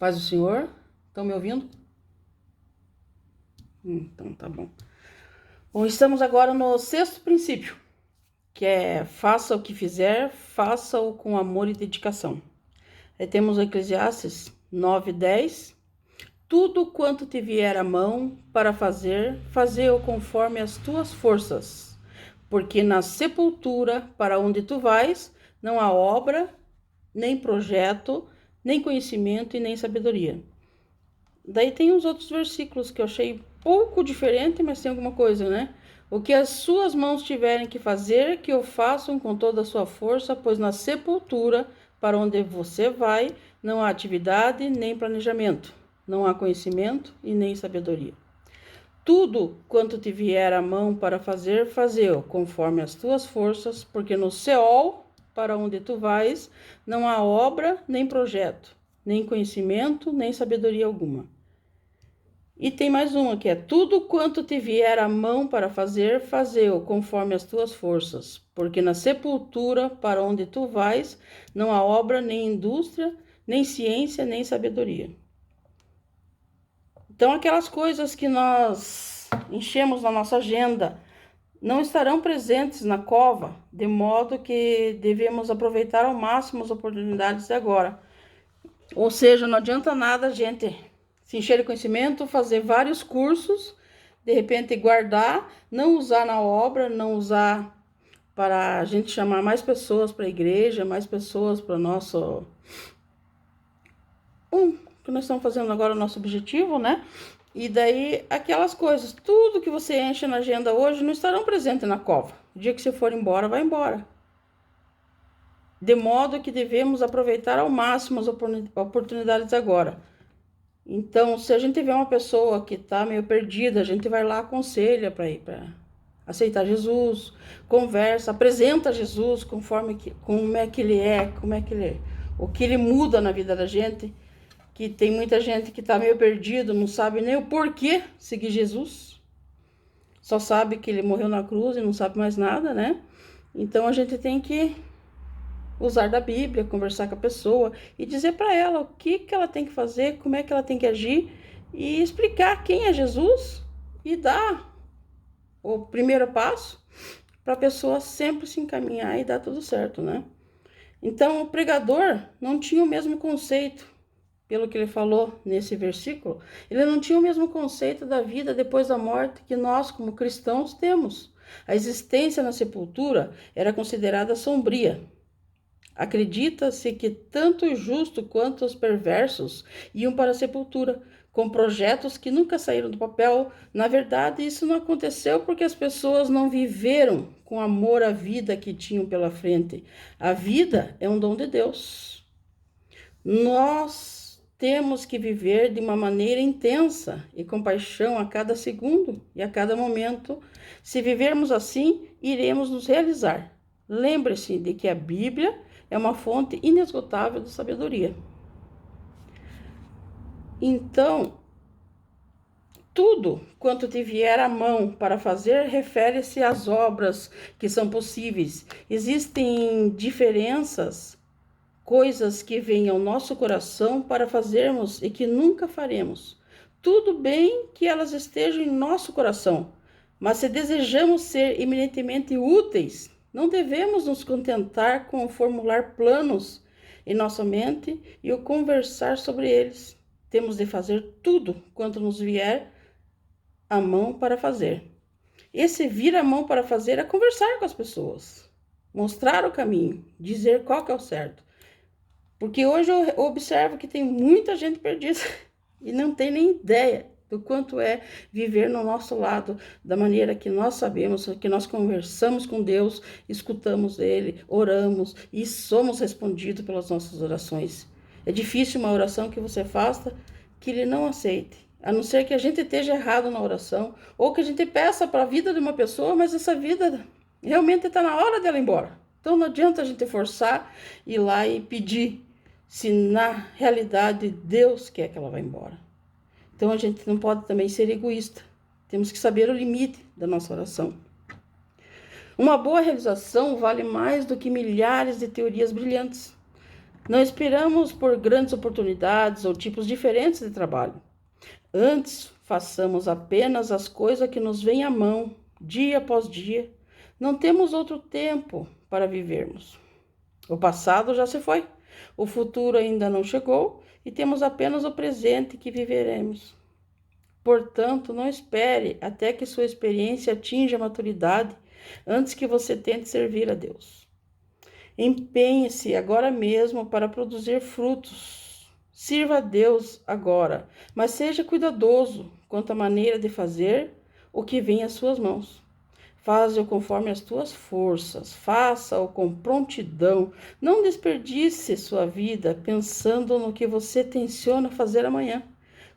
Paz do Senhor, estão me ouvindo? Então tá bom. Bom, estamos agora no sexto princípio, que é faça o que fizer, faça-o com amor e dedicação. Aí temos o Eclesiastes 9:10. Tudo quanto te vier à mão para fazer, faze-o conforme as tuas forças, porque na sepultura para onde tu vais, não há obra, nem projeto, nem conhecimento e nem sabedoria. Daí tem os outros versículos que eu achei pouco diferente, mas tem alguma coisa, né? O que as suas mãos tiverem que fazer, que o façam com toda a sua força, pois na sepultura, para onde você vai, não há atividade nem planejamento, não há conhecimento e nem sabedoria. Tudo quanto te vier à mão para fazer, faze-o conforme as tuas forças, porque no Seol, para onde tu vais, não há obra nem projeto, nem conhecimento, nem sabedoria alguma. E tem mais uma que é: tudo quanto te vier à mão para fazer, faze-o conforme as tuas forças, porque na sepultura para onde tu vais, não há obra, nem indústria, nem ciência, nem sabedoria. Então, aquelas coisas que nós enchemos na nossa agenda não estarão presentes na cova, de modo que devemos aproveitar ao máximo as oportunidades de agora. Ou seja, não adianta nada a gente se encher de conhecimento, fazer vários cursos, de repente guardar, não usar na obra, não usar para a gente chamar mais pessoas para a igreja, mais pessoas para o nosso... que nós estamos fazendo agora, o nosso objetivo, né? E daí, aquelas coisas, tudo que você enche na agenda hoje não estarão presentes na cova. O dia que você for embora, vai embora. De modo que devemos aproveitar ao máximo as oportunidades agora. Então, se a gente vê uma pessoa que está meio perdida, a gente vai lá, aconselha para ir para aceitar Jesus, conversa, apresenta Jesus conforme como é que ele é, o que ele muda na vida da gente. Que tem muita gente que está meio perdido, não sabe nem o porquê seguir Jesus. Só sabe que ele morreu na cruz e não sabe mais nada, né? Então a gente tem que usar da Bíblia, conversar com a pessoa e dizer para ela o que ela tem que fazer, como é que ela tem que agir e explicar quem é Jesus e dar o primeiro passo para a pessoa sempre se encaminhar e dar tudo certo, né? Então o pregador não tinha o mesmo conceito, pelo que ele falou nesse versículo, ele não tinha o mesmo conceito da vida depois da morte que nós, como cristãos, temos. A existência na sepultura era considerada sombria. Acredita-se que tanto os justos quanto os perversos iam para a sepultura, com projetos que nunca saíram do papel. Na verdade, isso não aconteceu porque as pessoas não viveram com amor a vida que tinham pela frente. A vida é um dom de Deus. Nós temos que viver de uma maneira intensa e com paixão a cada segundo e a cada momento. Se vivermos assim, iremos nos realizar. Lembre-se de que a Bíblia é uma fonte inesgotável de sabedoria. Então, tudo quanto te vier à mão para fazer refere-se às obras que são possíveis. Existem diferenças, coisas que vêm ao nosso coração para fazermos e que nunca faremos. Tudo bem que elas estejam em nosso coração, mas se desejamos ser eminentemente úteis, não devemos nos contentar com formular planos em nossa mente e o conversar sobre eles. Temos de fazer tudo quanto nos vier à mão para fazer. Esse vir a mão para fazer é conversar com as pessoas, mostrar o caminho, dizer qual que é o certo. Porque hoje eu observo que tem muita gente perdida e não tem nem ideia do quanto é viver no nosso lado, da maneira que nós sabemos, que nós conversamos com Deus, escutamos Ele, oramos e somos respondidos pelas nossas orações. É difícil uma oração que você faça que Ele não aceite, a não ser que a gente esteja errado na oração, ou que a gente peça para a vida de uma pessoa, mas essa vida realmente está na hora dela ir embora. Então não adianta a gente forçar, ir lá e pedir, se na realidade Deus quer que ela vá embora. Então a gente não pode também ser egoísta. Temos que saber o limite da nossa oração. Uma boa realização vale mais do que milhares de teorias brilhantes. Não esperamos por grandes oportunidades ou tipos diferentes de trabalho. Antes, façamos apenas as coisas que nos vêm à mão, dia após dia. Não temos outro tempo para vivermos. O passado já se foi, o futuro ainda não chegou e temos apenas o presente que viveremos. Portanto, não espere até que sua experiência atinja a maturidade antes que você tente servir a Deus. Empenhe-se agora mesmo para produzir frutos. Sirva a Deus agora, mas seja cuidadoso quanto à maneira de fazer o que vem às suas mãos. Faze-o conforme as tuas forças, faça-o com prontidão. Não desperdice sua vida pensando no que você tenciona fazer amanhã,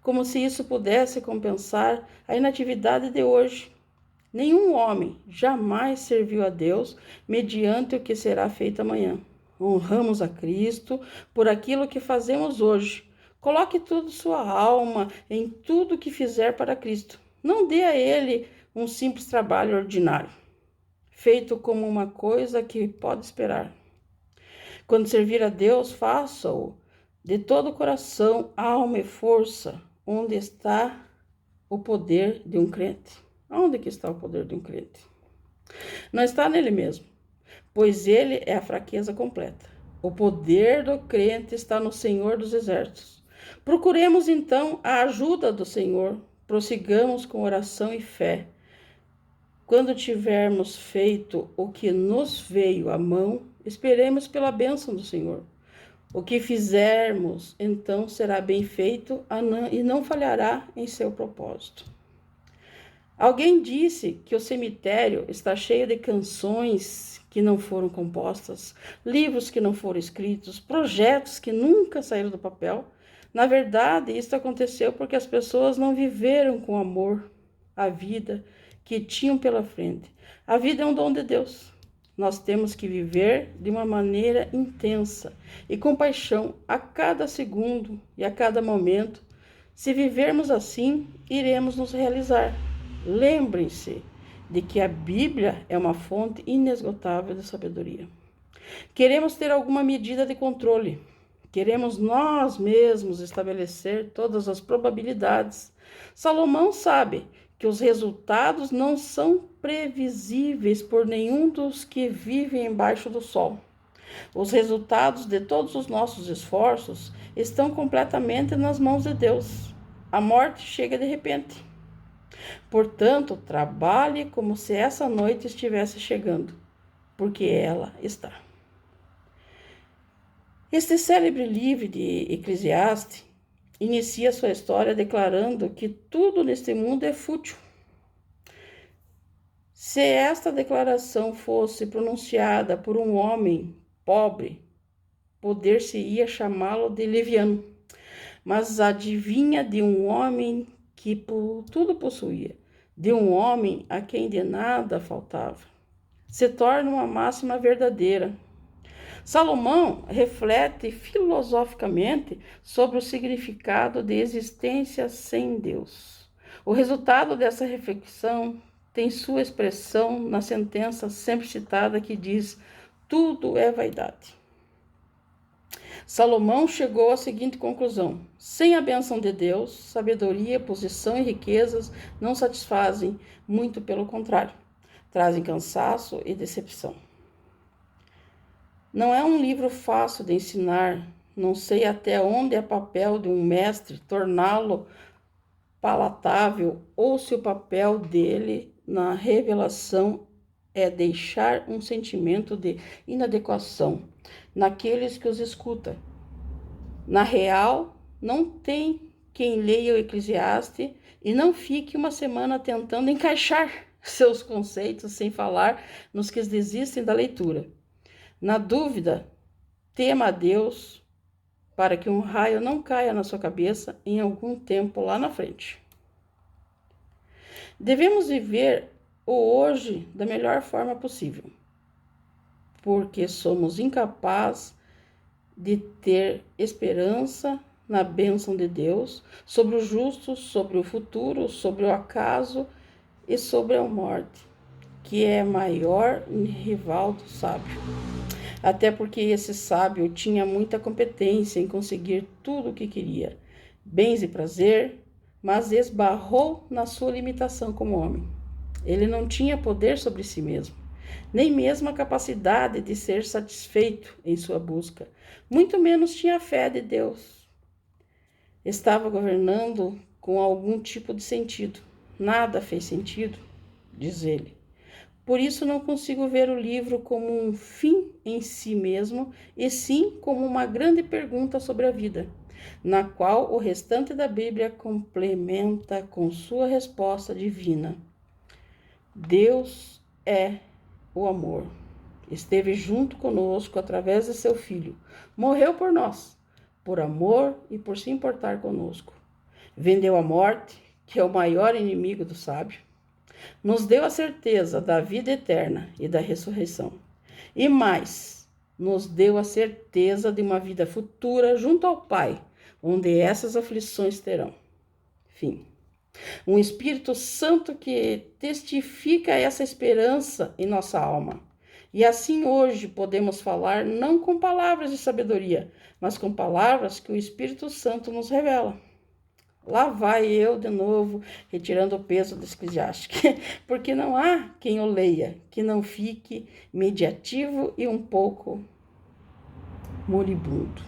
como se isso pudesse compensar a inatividade de hoje. Nenhum homem jamais serviu a Deus mediante o que será feito amanhã. Honramos a Cristo por aquilo que fazemos hoje. Coloque tudo sua alma em tudo que fizer para Cristo. Não dê a Ele um simples trabalho ordinário, feito como uma coisa que pode esperar. Quando servir a Deus, faça-o de todo o coração, alma e força. Onde está o poder de um crente? Onde que está o poder de um crente? Não está nele mesmo, pois ele é a fraqueza completa. O poder do crente está no Senhor dos Exércitos. Procuremos então a ajuda do Senhor, prossigamos com oração e fé. Quando tivermos feito o que nos veio à mão, esperemos pela bênção do Senhor. O que fizermos, então, será bem feito e não falhará em seu propósito. Alguém disse que o cemitério está cheio de canções que não foram compostas, livros que não foram escritos, projetos que nunca saíram do papel. Na verdade, isso aconteceu porque as pessoas não viveram com amor a vida que tinham pela frente. A vida é um dom de Deus. Nós temos que viver de uma maneira intensa e com paixão a cada segundo e a cada momento. Se vivermos assim, iremos nos realizar. Lembrem-se de que a Bíblia é uma fonte inesgotável de sabedoria. Queremos ter alguma medida de controle. Queremos nós mesmos estabelecer todas as probabilidades. Salomão sabe que os resultados não são previsíveis por nenhum dos que vivem embaixo do sol. Os resultados de todos os nossos esforços estão completamente nas mãos de Deus. A morte chega de repente. Portanto, trabalhe como se essa noite estivesse chegando, porque ela está. Este célebre livro de Eclesiastes inicia sua história declarando que tudo neste mundo é fútil. Se esta declaração fosse pronunciada por um homem pobre, poder-se-ia chamá-lo de leviano, mas adivinha de um homem que tudo possuía, de um homem a quem de nada faltava. Se torna uma máxima verdadeira. Salomão reflete filosoficamente sobre o significado de existência sem Deus. O resultado dessa reflexão tem sua expressão na sentença sempre citada que diz: tudo é vaidade. Salomão chegou à seguinte conclusão: sem a bênção de Deus, sabedoria, posição e riquezas não satisfazem, muito pelo contrário, trazem cansaço e decepção. Não é um livro fácil de ensinar, não sei até onde é papel de um mestre torná-lo palatável ou se o papel dele na revelação é deixar um sentimento de inadequação naqueles que os escutam. Na real, não tem quem leia o Eclesiastes e não fique uma semana tentando encaixar seus conceitos sem falar nos que desistem da leitura. Na dúvida, tema a Deus para que um raio não caia na sua cabeça em algum tempo lá na frente. Devemos viver o hoje da melhor forma possível, porque somos incapazes de ter esperança na bênção de Deus sobre o justo, sobre o futuro, sobre o acaso e sobre a morte, que é maior rival do sábio. até porque esse sábio tinha muita competência em conseguir tudo o que queria, bens e prazer, mas esbarrou na sua limitação como homem. Ele não tinha poder sobre si mesmo, nem mesmo a capacidade de ser satisfeito em sua busca, muito menos tinha a fé de Deus. Estava governando com algum tipo de sentido. Nada fez sentido, diz ele. Por isso não consigo ver o livro como um fim em si mesmo, e sim como uma grande pergunta sobre a vida, na qual o restante da Bíblia complementa com sua resposta divina. Deus é o amor. Esteve junto conosco através de seu Filho. Morreu por nós, por amor e por se importar conosco. Vendeu a morte, que é o maior inimigo do sábio. Nos deu a certeza da vida eterna e da ressurreição. E mais, nos deu a certeza de uma vida futura junto ao Pai, onde essas aflições terão fim. Um Espírito Santo que testifica essa esperança em nossa alma. E assim hoje podemos falar não com palavras de sabedoria, mas com palavras que o Espírito Santo nos revela. Lá vai eu de novo, retirando o peso do Eclesiastes, porque não há quem o leia, que não fique mediativo e um pouco moribundo.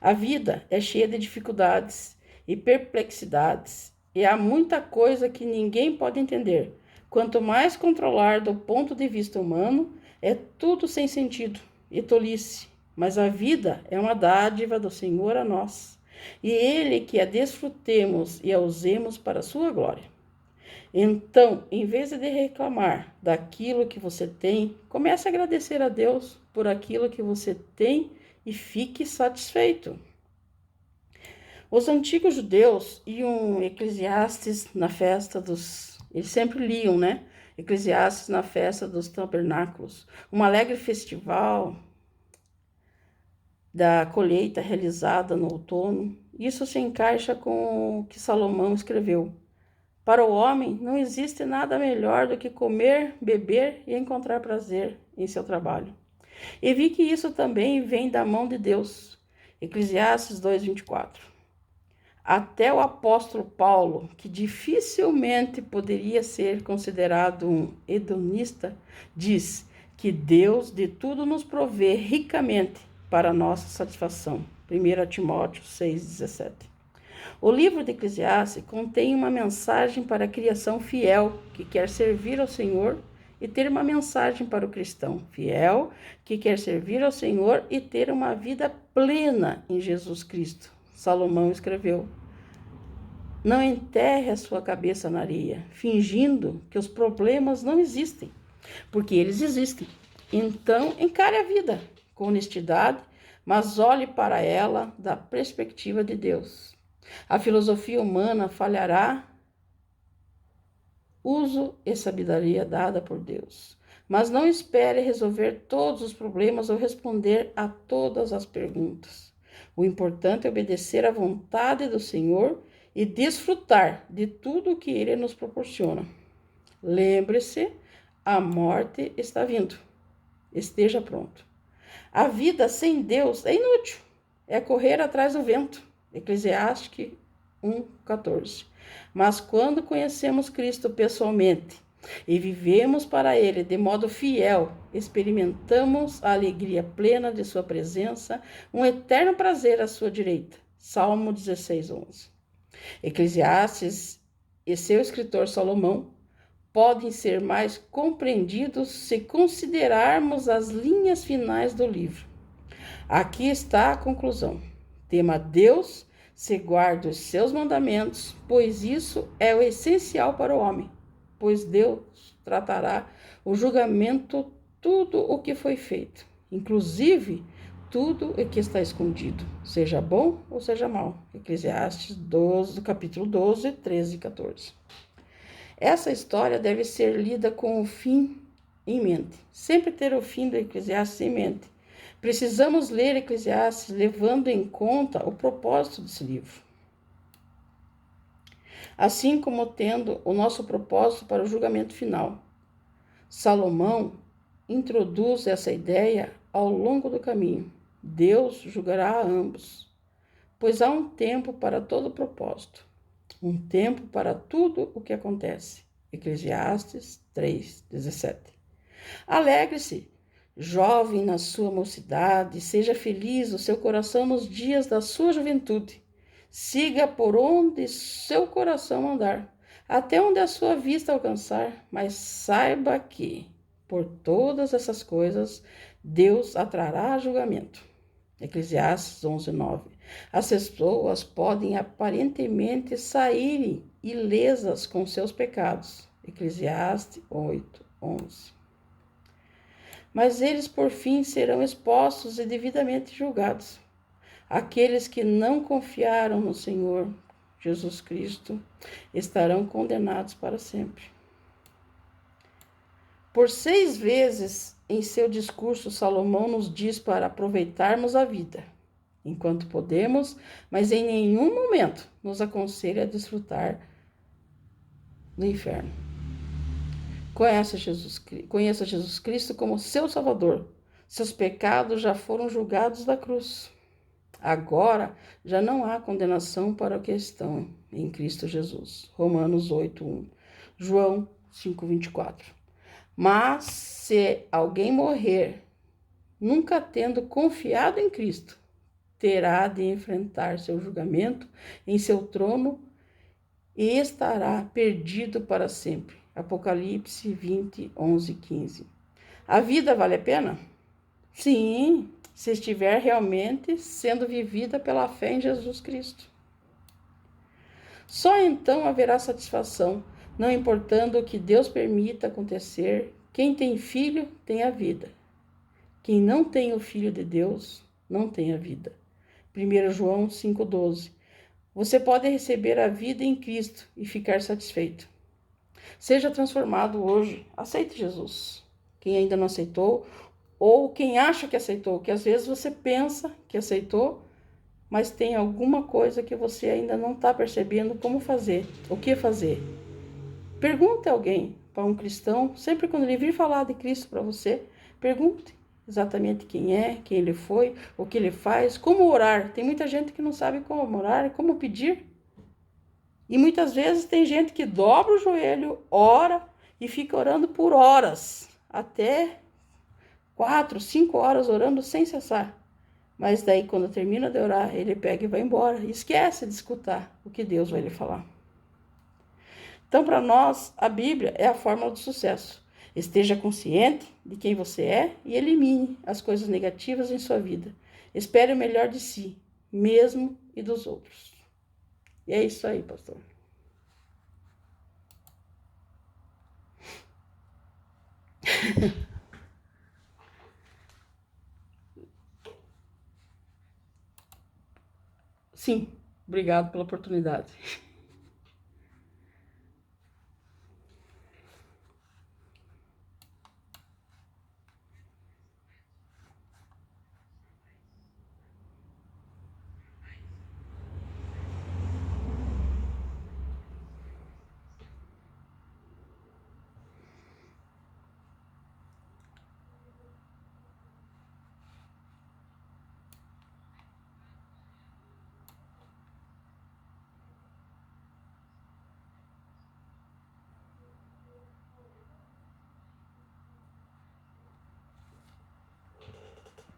A vida é cheia de dificuldades e perplexidades, e há muita coisa que ninguém pode entender. Quanto mais controlar do ponto de vista humano, é tudo sem sentido e tolice, mas a vida é uma dádiva do Senhor a nós. E Ele que a desfrutemos e a usemos para a sua glória. Então, em vez de reclamar daquilo que você tem, comece a agradecer a Deus por aquilo que você tem e fique satisfeito. Os antigos judeus iam Eclesiastes na festa dos... Eles sempre liam, né? Eclesiastes na festa dos tabernáculos. Um alegre festival da colheita realizada no outono. Isso se encaixa com o que Salomão escreveu. Para o homem, não existe nada melhor do que comer, beber e encontrar prazer em seu trabalho. E vi que isso também vem da mão de Deus. Eclesiastes 2:24. Até o apóstolo Paulo, que dificilmente poderia ser considerado um hedonista, diz que Deus de tudo nos provê ricamente para nossa satisfação. 1 Timóteo 6,17. O livro de Eclesiastes contém uma mensagem para a criação fiel que quer servir ao Senhor e ter uma mensagem para o cristão fiel que quer servir ao Senhor e ter uma vida plena em Jesus Cristo. Salomão escreveu: não enterre a sua cabeça na areia, fingindo que os problemas não existem, porque eles existem. Então, encare a vida com honestidade, mas olhe para ela da perspectiva de Deus. A filosofia humana falhará, uso e sabedoria dada por Deus. Mas não espere resolver todos os problemas ou responder a todas as perguntas. O importante é obedecer à vontade do Senhor e desfrutar de tudo o que Ele nos proporciona. Lembre-se, a morte está vindo. Esteja pronto. A vida sem Deus é inútil. É correr atrás do vento. Eclesiastes 1:14. Mas quando conhecemos Cristo pessoalmente e vivemos para Ele de modo fiel, experimentamos a alegria plena de sua presença, um eterno prazer à sua direita. Salmo 16:11. Eclesiastes e seu escritor Salomão podem ser mais compreendidos se considerarmos as linhas finais do livro. Aqui está a conclusão. Tema Deus, se guarda os seus mandamentos, pois isso é o essencial para o homem, pois Deus tratará o julgamento tudo o que foi feito, inclusive tudo o que está escondido, seja bom ou seja mal. Eclesiastes 12, do capítulo 12, 13 e 14. Essa história deve ser lida com o fim em mente. Sempre ter o fim do Eclesiastes em mente. Precisamos ler Eclesiastes levando em conta o propósito desse livro. Assim como tendo o nosso propósito para o julgamento final. Salomão introduz essa ideia ao longo do caminho. Deus julgará a ambos, pois há um tempo para todo propósito, um tempo para tudo o que acontece. Eclesiastes 3:17. Alegre-se, jovem na sua mocidade, seja feliz o seu coração nos dias da sua juventude. Siga por onde seu coração andar, até onde a sua vista alcançar, mas saiba que, por todas essas coisas, Deus atrará julgamento. Eclesiastes 11:9. As pessoas podem aparentemente saírem ilesas com seus pecados. Eclesiastes 8:11. Mas eles, por fim, serão expostos e devidamente julgados. Aqueles que não confiaram no Senhor Jesus Cristo estarão condenados para sempre. Por 6 vezes em seu discurso, Salomão nos diz para aproveitarmos a vida enquanto podemos, mas em nenhum momento nos aconselha a desfrutar do inferno. Conheça Jesus Cristo como seu Salvador. Seus pecados já foram julgados da cruz. Agora já não há condenação para os que estão em Cristo Jesus. Romanos 8:1. João 5:24. Mas se alguém morrer, nunca tendo confiado em Cristo, terá de enfrentar seu julgamento em seu trono e estará perdido para sempre. Apocalipse 20:11-15. A vida vale a pena? Sim, se estiver realmente sendo vivida pela fé em Jesus Cristo. Só então haverá satisfação, não importando o que Deus permita acontecer. Quem tem filho tem a vida. Quem não tem o Filho de Deus não tem a vida. 1 João 5:12. Você pode receber a vida em Cristo e ficar satisfeito. Seja transformado hoje. Aceite Jesus. Quem ainda não aceitou, ou quem acha que aceitou, que às vezes você pensa que aceitou, mas tem alguma coisa que você ainda não está percebendo como fazer, o que fazer. Pergunte a alguém, para um cristão, sempre quando ele vir falar de Cristo para você, pergunte exatamente quem é, quem ele foi, o que ele faz, como orar. Tem muita gente que não sabe como orar, como pedir. E muitas vezes tem gente que dobra o joelho, ora e fica orando por horas, até 4, 5 horas orando sem cessar. Mas daí quando termina de orar, ele pega e vai embora, e esquece de escutar o que Deus vai lhe falar. Então, para nós, a Bíblia é a fórmula do sucesso. Esteja consciente de quem você é e elimine as coisas negativas em sua vida. Espere o melhor de si, mesmo e dos outros. E é isso aí, pastor. Sim, obrigado pela oportunidade.